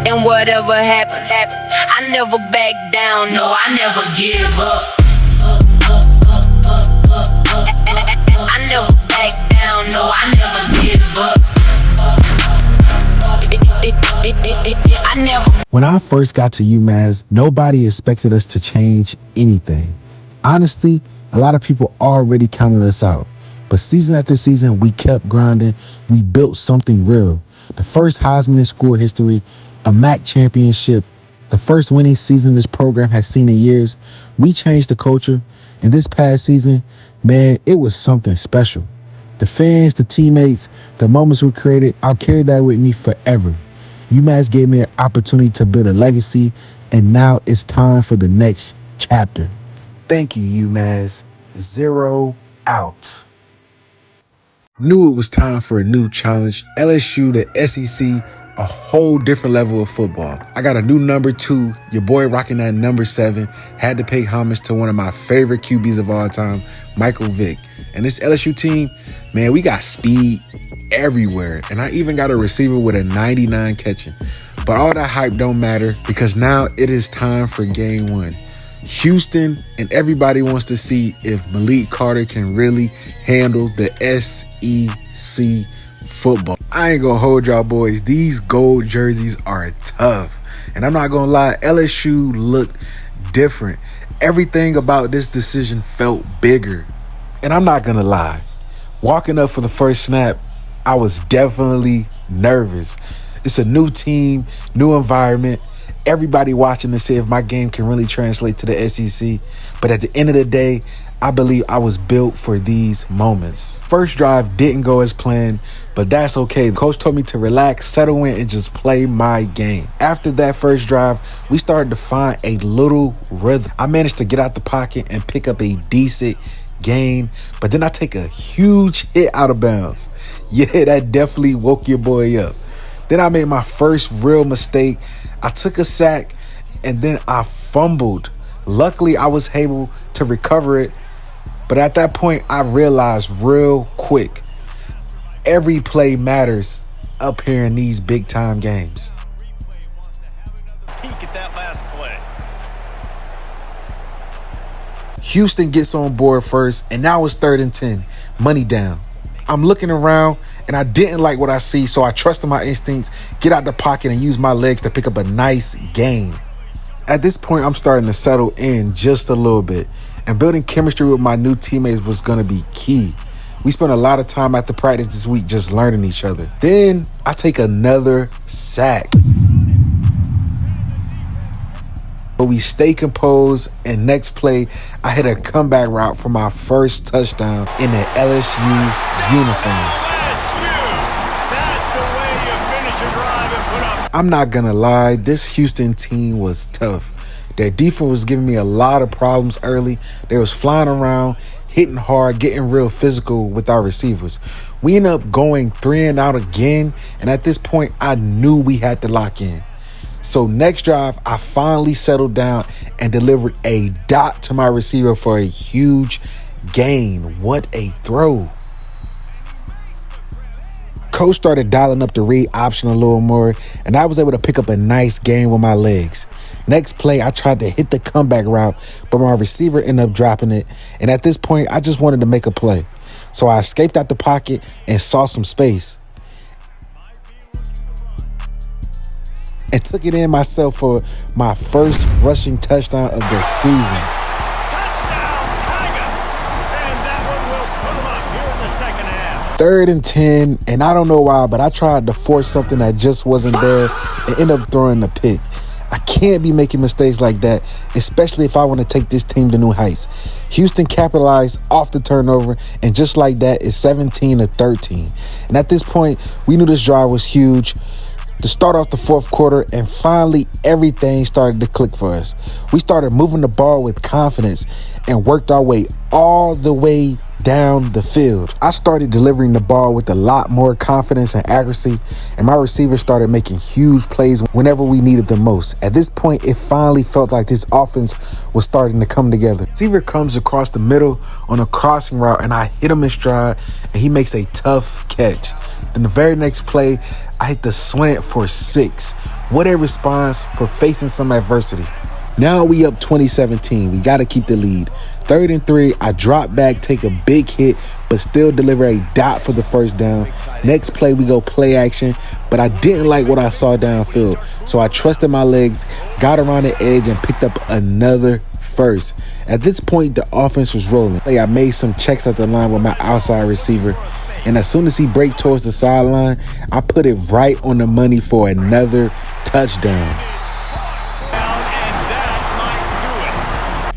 And whatever happens, I never back down, no, I never give up. I never back down, no, I never give up. I never. When I first got to UMass, nobody expected us to change anything. Honestly, a lot of people already counted us out. But season after season, we kept grinding. We built something real. The first Heisman in school history, a MAC championship, the first winning season this program has seen in years. We changed the culture. And this past season, man, it was something special. The fans, the teammates, the moments we created, I'll carry that with me forever. UMass gave me an opportunity to build a legacy, and now it's time for the next chapter. Thank you, UMass. 0 out. Knew it was time for a new challenge. LSU, the SEC, a whole different level of football. I got a new number 2. Your boy rocking that number 7. Had to pay homage to one of my favorite QBs of all time, Michael Vick. And this LSU team, man, we got speed everywhere. And I even got a receiver with a 99 catching. But all that hype don't matter because now it is time for game 1. Houston, and everybody wants to see if Malik Carter can really handle the SEC football. I ain't gonna hold y'all boys. These gold jerseys are tough. And I'm not gonna lie, LSU looked different. Everything about this decision felt bigger. And I'm not gonna lie, walking up for the first snap, I was definitely nervous. It's a new team, new environment. Everybody watching to see if my game can really translate to the SEC. But at the end of the day, I believe I was built for these moments. First drive didn't go as planned, but that's okay. Coach told me to relax, settle in, and just play my game. After that first drive, we started to find a little rhythm. I managed to get out the pocket and pick up a decent gain, but then I take a huge hit out of bounds. Yeah, that definitely woke your boy up. Then I made my first real mistake. I took a sack and then I fumbled. Luckily, I was able to recover it. But at that point, I realized real quick, every play matters up here in these big time games. Peek at that last play. Houston gets on board first, and now it's 3rd and 10. Money down. I'm looking around, and I didn't like what I see, so I trusted my instincts, get out the pocket, and use my legs to pick up a nice gain. At this point, I'm starting to settle in just a little bit, and building chemistry with my new teammates was going to be key. We spent a lot of time after practice this week just learning each other. Then I take another sack. But we stay composed, and next play, I hit a comeback route for my first touchdown in the LSU uniform. I'm not gonna lie, this Houston team was tough. Their defense was giving me a lot of problems early. They was flying around, hitting hard, getting real physical with our receivers. We ended up going 3 and out again, and at this point, I knew we had to lock in. So next drive, I finally settled down and delivered a dot to my receiver for a huge gain. What a throw. Coach started dialing up the read option a little more, and I was able to pick up a nice gain with my legs. Next play, I tried to hit the comeback route, but my receiver ended up dropping it. And at this point, I just wanted to make a play. So I escaped out the pocket and saw some space. And took it in myself for my first rushing touchdown of the season. Touchdown, Tigers! And that one will put them up here in the second half. 3rd and 10, and I don't know why, but I tried to force something that just wasn't there and ended up throwing the pick. I can't be making mistakes like that, especially if I want to take this team to new heights. Houston capitalized off the turnover, and just like that, it's 17-13. And at this point, we knew this drive was huge. To start off the 4th quarter, and finally everything started to click for us. We started moving the ball with confidence and worked our way all the way down the field. I started delivering the ball with a lot more confidence and accuracy, and my receivers started making huge plays whenever we needed them most. At this point, it finally felt like this offense was starting to come together. Receiver comes across the middle on a crossing route, and I hit him in stride, and he makes a tough catch. In the very next play, I hit the slant for 6. What a response for facing some adversity. Now we up 2017. We got to keep the lead. 3rd and 3, I drop back, take a big hit, but still deliver a dot for the first down. Next play, we go play action, but I didn't like what I saw downfield. So I trusted my legs, got around the edge, and picked up another first. At this point, the offense was rolling. I made some checks at the line with my outside receiver, and as soon as he break towards the sideline, I put it right on the money for another touchdown.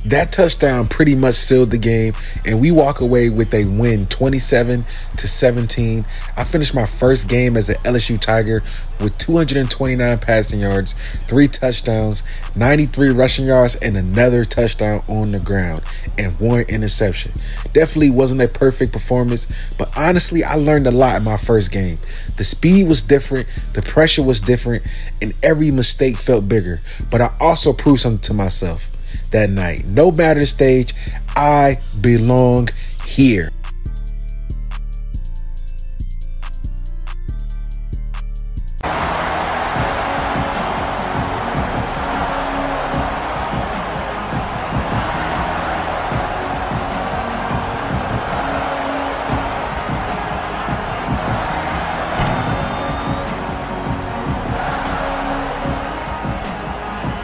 That touchdown pretty much sealed the game, and we walk away with a win 27-17. I finished my first game as an LSU Tiger with 229 passing yards, 3 touchdowns, 93 rushing yards, and another touchdown on the ground, and 1 interception. Definitely wasn't a perfect performance, but honestly, I learned a lot in my first game. The speed was different, the pressure was different, and every mistake felt bigger, but I also proved something to myself that night. No matter the stage, I belong here.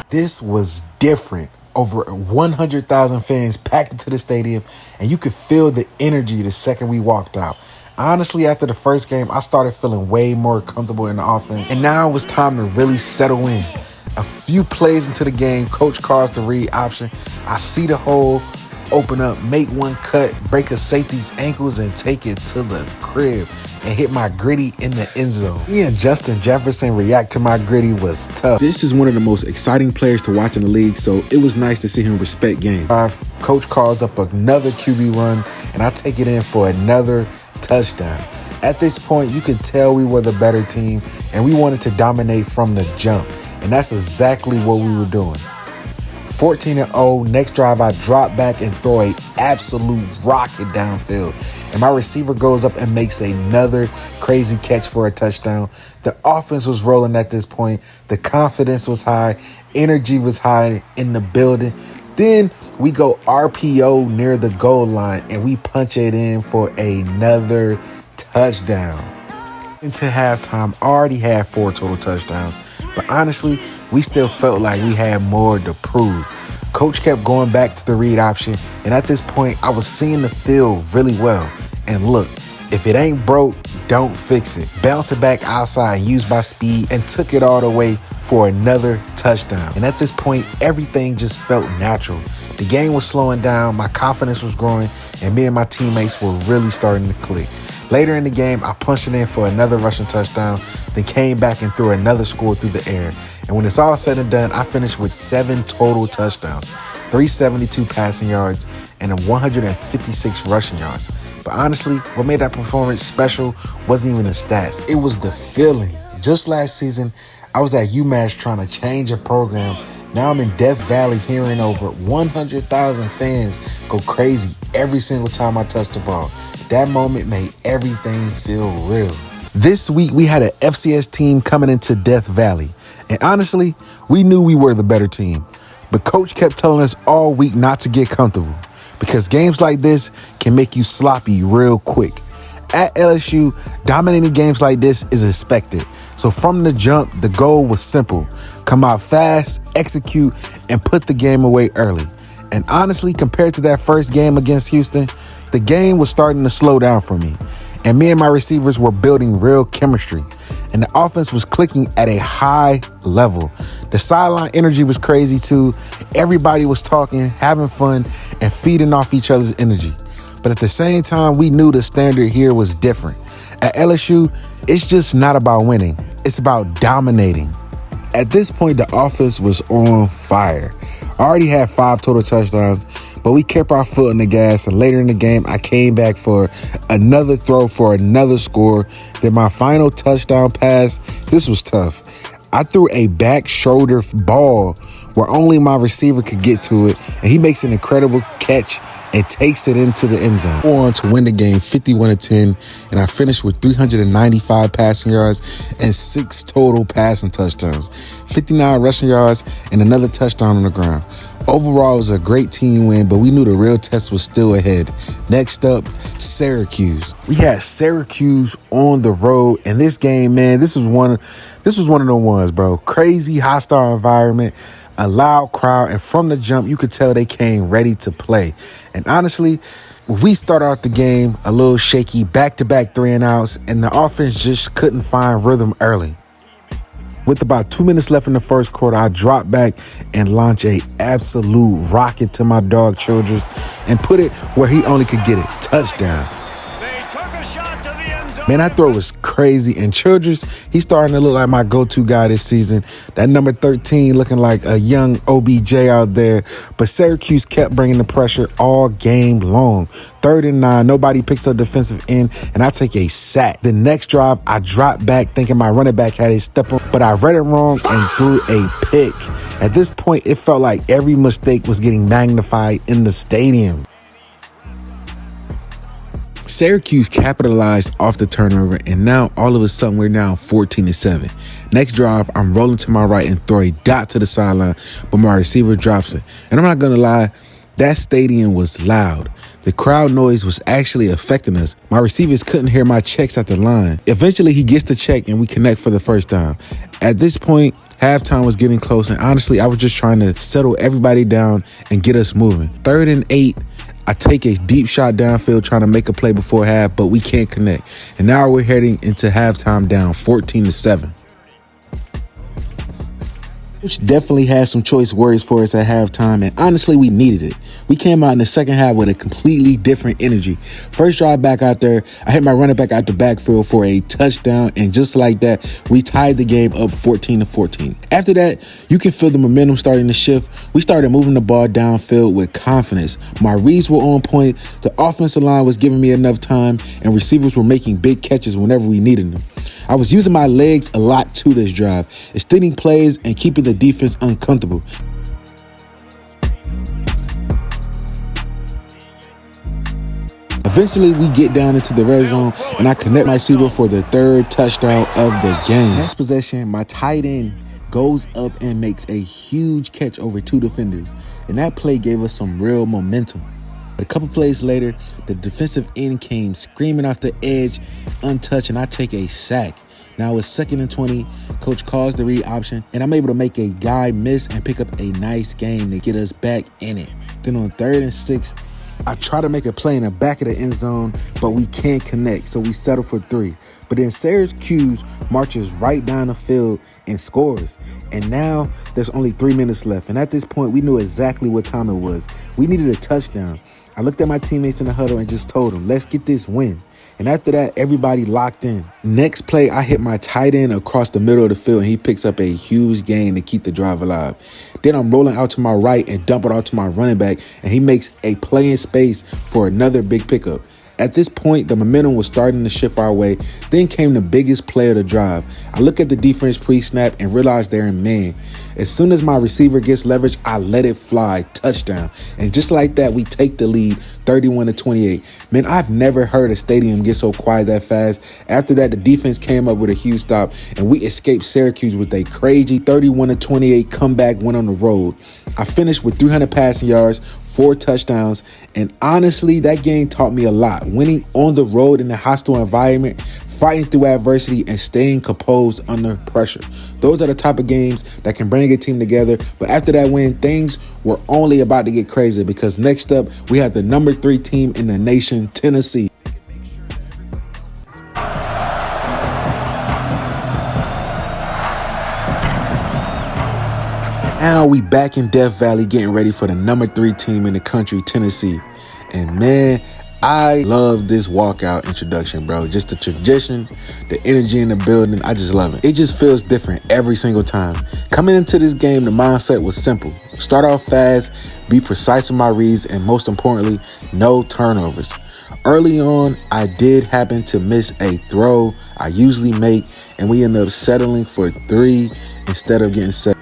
This was different. Over 100,000 fans packed into the stadium, and you could feel the energy the second we walked out. Honestly, after the first game, I started feeling way more comfortable in the offense, and now it was time to really settle in. A few plays into the game, coach calls the read option. I see the hole, open up, make one cut, break a safety's ankles, and take it to the crib and hit my gritty in the end zone. Me and Justin Jefferson react to my gritty was tough. This is one of the most exciting players to watch in the league, so it was nice to see him respect game. Coach calls up another QB run, and I take it in for another touchdown. At this point, you could tell we were the better team, and we wanted to dominate from the jump, and that's exactly what we were doing. 14-0, next drive I drop back and throw an absolute rocket downfield, and my receiver goes up and makes another crazy catch for a touchdown. The offense was rolling at this point. The confidence was high. Energy was high in the building. Then we go RPO near the goal line, and we punch it in for another touchdown. Into halftime, I already had 4 total touchdowns, but honestly, we still felt like we had more to prove. Coach kept going back to the read option, and at this point, I was seeing the field really well. And look, if it ain't broke, don't fix it. Bounce it back outside and use my speed, and took it all the way for another touchdown. And at this point, everything just felt natural. The game was slowing down, my confidence was growing, and me and my teammates were really starting to click. Later in the game, I punched it in for another rushing touchdown, then came back and threw another score through the air. And when it's all said and done, I finished with 7 total touchdowns, 372 passing yards, and 156 rushing yards. But honestly, what made that performance special wasn't even the stats. It was the feeling. Just last season, I was at UMass trying to change a program. Now I'm in Death Valley hearing over 100,000 fans go crazy every single time I touch the ball. That moment made everything feel real. This week, we had an FCS team coming into Death Valley. And honestly, we knew we were the better team. But coach kept telling us all week not to get comfortable, because games like this can make you sloppy real quick. At LSU, dominating games like this is expected. So from the jump, the goal was simple: come out fast, execute, and put the game away early. And honestly, compared to that first game against Houston, the game was starting to slow down for me. And me and my receivers were building real chemistry. And the offense was clicking at a high level. The sideline energy was crazy too. Everybody was talking, having fun, and feeding off each other's energy. But at the same time, we knew the standard here was different. At LSU, it's just not about winning. It's about dominating. At this point, the offense was on fire. I already had 5 total touchdowns, but but we kept our foot on the gas, and later in the game, I came back for another throw for another score. Then my final touchdown pass, this was tough. I threw a back shoulder ball where only my receiver could get to it, and he makes an incredible catch and takes it into the end zone. On to win the game 51-10, and I finished with 395 passing yards and 6 total passing touchdowns, 59 rushing yards, and another touchdown on the ground. Overall, it was a great team win, but we knew the real test was still ahead. Next up, Syracuse. We had Syracuse on the road, and this game, man, this was one of the ones, bro. Crazy, hostile environment, a loud crowd, and from the jump, you could tell they came ready to play. And honestly, we started out the game a little shaky, back-to-back 3-and-outs, and the offense just couldn't find rhythm early. With about 2 minutes left in the first quarter, I dropped back and launched a absolute rocket to my dog Childress and put it where he only could get it. Touchdown. They took a shot to the end zone. Man, that throw was crazy. And Childress, he's starting to look like my go-to guy this season. That number 13 looking like a young OBJ out there. But Syracuse kept bringing the pressure all game long. 3rd and 9, nobody picks up defensive end, and I take a sack. The next drive, I dropped back thinking my running back had a step on, but I read it wrong and threw a pick. At this point, it felt like every mistake was getting magnified in the stadium. Syracuse capitalized off the turnover, and now all of a sudden we're now 14-7. Next drive, I'm rolling to my right and throw a dot to the sideline, but my receiver drops it. And I'm not going to lie, that stadium was loud. The crowd noise was actually affecting us. My receivers couldn't hear my checks at the line. Eventually, he gets the check and we connect for the first time. At this point, halftime was getting close, and honestly, I was just trying to settle everybody down and get us moving. 3rd and 8, I take a deep shot downfield trying to make a play before half, but we can't connect. And now we're heading into halftime down 14-7. Which definitely had some choice words for us at halftime, and honestly, we needed it. We came out in the second half with a completely different energy. First drive back out there, I hit my running back out the backfield for a touchdown, and just like that, we tied the game up 14-14. After that, you can feel the momentum starting to shift. We started moving the ball downfield with confidence. My reads were on point, the offensive line was giving me enough time, and receivers were making big catches whenever we needed them. I was using my legs a lot to this drive, extending plays and keeping the defense uncomfortable. Eventually, we get down into the red zone, and I connect my receiver for the 3rd touchdown of the game. Next possession, my tight end goes up and makes a huge catch over 2 defenders, and that play gave us some real momentum. A couple plays later, the defensive end came screaming off the edge, untouched, and I take a sack. Now it's 2nd and 20. Coach calls the read option, and I'm able to make a guy miss and pick up a nice game to get us back in it. Then on 3rd and 6, I try to make a play in the back of the end zone, but we can't connect, so we settle for 3. But then Syracuse marches right down the field and scores. And now there's only 3 minutes left. And at this point, we knew exactly what time it was. We needed a touchdown. I looked at my teammates in the huddle and just told them, let's get this win. And after that, everybody locked in. Next play, I hit my tight end across the middle of the field, and he picks up a huge gain to keep the drive alive. Then I'm rolling out to my right and dump it out to my running back, and he makes a play in space for another big pickup. At this point, the momentum was starting to shift our way. Then came the biggest play of the drive. I look at the defense pre-snap and realize they're in man. As soon as my receiver gets leverage, I let it fly. Touchdown. And just like that, we take the lead 31-28. Man, I've never heard a stadium get so quiet that fast. After that, the defense came up with a huge stop, and we escaped Syracuse with a crazy 31-28 comeback win on the road. I finished with 300 passing yards, 4 touchdowns, and honestly, that game taught me a lot. Winning on the road in a hostile environment, fighting through adversity, and staying composed under pressure. Those are the type of games that can bring a team together. But after that win, things were only about to get crazy, because next up, we had the number 3 team in the nation, Tennessee. Now we back in Death Valley getting ready for the number 3 team in the country, Tennessee. And man, I love this walkout introduction, bro. Just the tradition, the energy in the building, I just love it. It just feels different every single time. Coming into this game, the mindset was simple. Start off fast, be precise with my reads, and most importantly, no turnovers. Early on, I did happen to miss a throw I usually make, and we ended up settling for 3 instead of getting 7.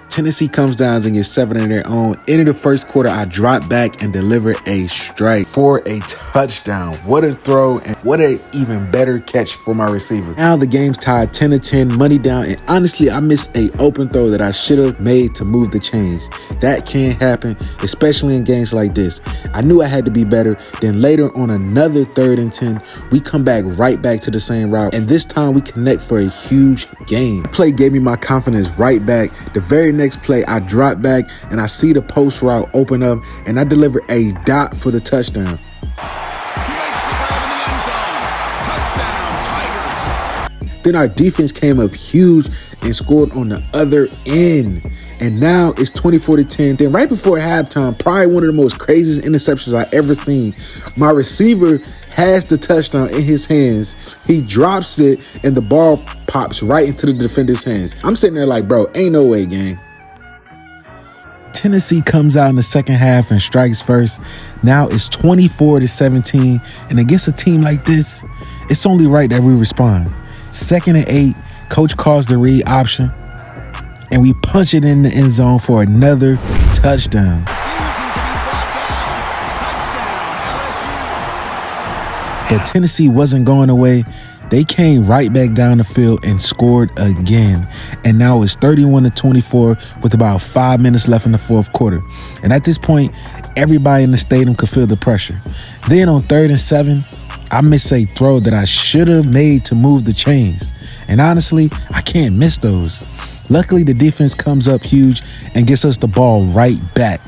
Tennessee comes down and gets 7 in their own. Into the first quarter, I drop back and deliver a strike for a touchdown. What a throw, and what a even better catch for my receiver. Now the game's tied 10-10, money down, and honestly, I missed a open throw that I should have made to move the chains. That can't happen, especially in games like this. I knew I had to be better. Then later on another 3rd and 10, we come back right back to the same route, and this time we connect for a huge gain. The play gave me my confidence right back. The very next play, I drop back and I see the post route open up, and I deliver a dot for the touchdown. Then our defense came up huge and scored on the other end. And now it's 24-10. Then right before halftime, probably one of the most craziest interceptions I ever seen. My receiver has the touchdown in his hands. He drops it and the ball pops right into the defender's hands. I'm sitting there like, bro, ain't no way, gang. Tennessee comes out in the second half and strikes first. Now it's 24-17. And against a team like this, it's only right that we respond. 2nd and 8, coach calls the read option, and we punch it in the end zone for another touchdown. But Tennessee wasn't going away. They came right back down the field and scored again. And now it's 31-24 with about 5 minutes left in the fourth quarter. And at this point, everybody in the stadium could feel the pressure. Then on 3rd and 7, I miss a throw that I should have made to move the chains. And honestly, I can't miss those. Luckily, the defense comes up huge and gets us the ball right back.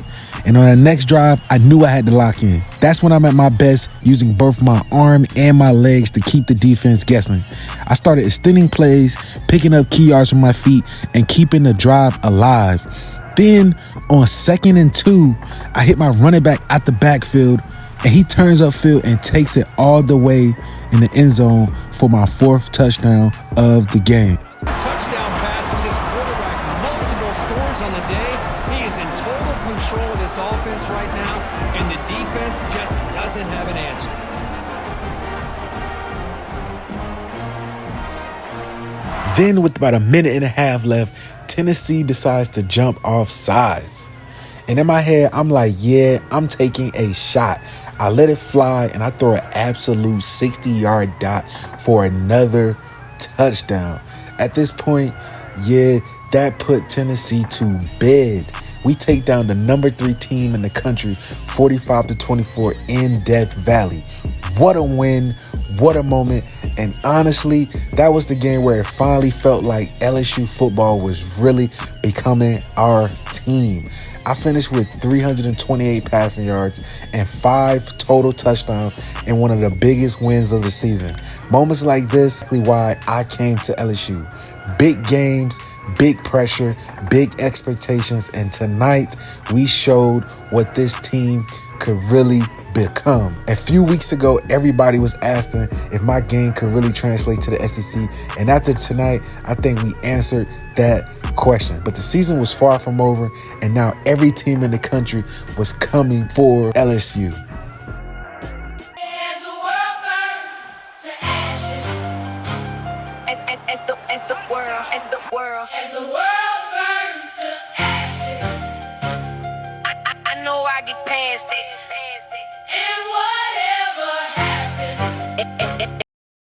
And on the next drive, I knew I had to lock in. That's when I'm at my best, using both my arm and my legs to keep the defense guessing. I started extending plays, picking up key yards with my feet, and keeping the drive alive. Then on 2nd and 2, I hit my running back at the backfield, and he turns upfield and takes it all the way in the end zone for my 4th touchdown of the game. Touchdown pass for this quarterback. Multiple scores on the day. He is in total control of this offense right now, and the defense just doesn't have an answer. Then with about a minute and a half left, Tennessee decides to jump off sides. And in my head, I'm like, yeah, I'm taking a shot. I let it fly, and I throw an absolute 60-yard dot for another touchdown. At this point, yeah, that put Tennessee to bed. We take down the number 3 team in the country, 45-24 in Death Valley. What a win. What a moment. And honestly, that was the game where it finally felt like LSU football was really becoming our team. I finished with 328 passing yards and 5 total touchdowns in one of the biggest wins of the season. Moments like this are why I came to LSU. Big games, big pressure, big expectations, and tonight we showed what this team could really become. A few weeks ago, everybody was asking if my game could really translate to the SEC, and after tonight, I think we answered that question. But the season was far from over, and now every team in the country was coming for LSU.